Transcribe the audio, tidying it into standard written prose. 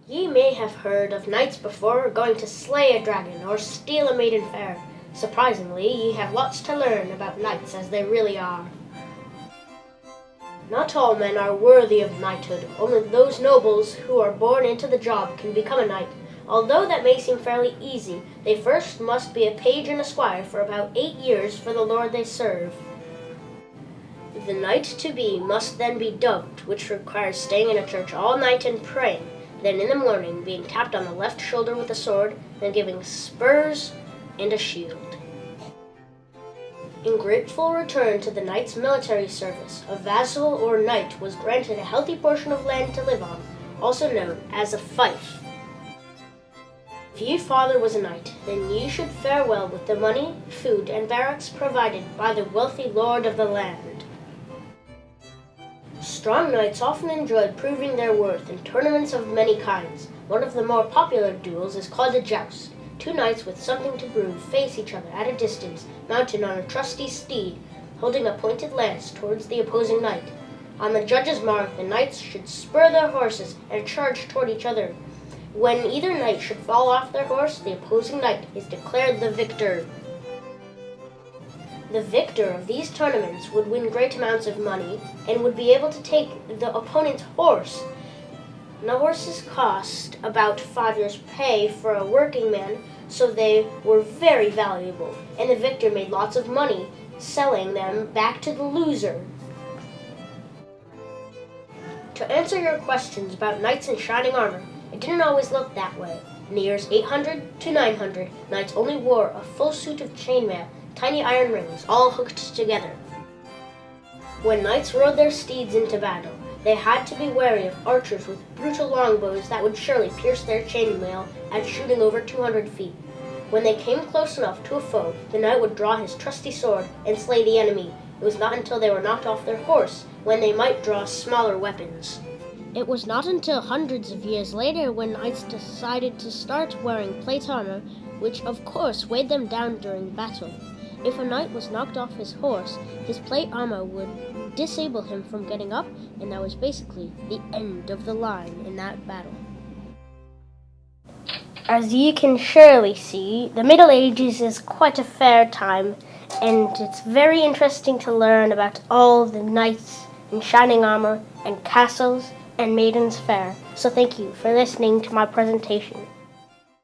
Ye may have heard of knights before going to slay a dragon or steal a maiden fair. Surprisingly, ye have lots to learn about knights as they really are. Not all men are worthy of knighthood. Only those nobles who are born into the job can become a knight. Although that may seem fairly easy, they first must be a page and a squire for about 8 years for the lord they serve. The knight-to-be must then be dubbed, which requires staying in a church all night and praying. Then in the morning, being tapped on the left shoulder with a sword, then giving spurs and a shield. In grateful return to the knight's military service, a vassal or knight was granted a healthy portion of land to live on, also known as a fief. If ye father was a knight, then ye should fare well with the money, food, and barracks provided by the wealthy lord of the land. Strong knights often enjoyed proving their worth in tournaments of many kinds. One of the more popular duels is called a joust. 2 knights with something to prove face each other at a distance, mounted on a trusty steed, holding a pointed lance towards the opposing knight. On the judge's mark, the knights should spur their horses and charge toward each other. When either knight should fall off their horse, the opposing knight is declared the victor. The victor of these tournaments would win great amounts of money and would be able to take the opponent's horse. Now horses cost about 5 years' pay for a working man, so they were very valuable, and the victor made lots of money selling them back to the loser. To answer your questions about knights in shining armor, it didn't always look that way. In the years 800 to 900, knights only wore a full suit of chainmail, tiny iron rings, all hooked together. When knights rode their steeds into battle, they had to be wary of archers with brutal longbows that would surely pierce their chainmail at shooting over 200 feet. When they came close enough to a foe, the knight would draw his trusty sword and slay the enemy. It was not until they were knocked off their horse when they might draw smaller weapons. It was not until hundreds of years later when knights decided to start wearing plate armor, which of course weighed them down during battle. If a knight was knocked off his horse, his plate armor would disable him from getting up, and that was basically the end of the line in that battle. As you can surely see, the Middle Ages is quite a fair time, and it's very interesting to learn about all the knights in shining armor and castles and maidens fair. So thank you for listening to my presentation.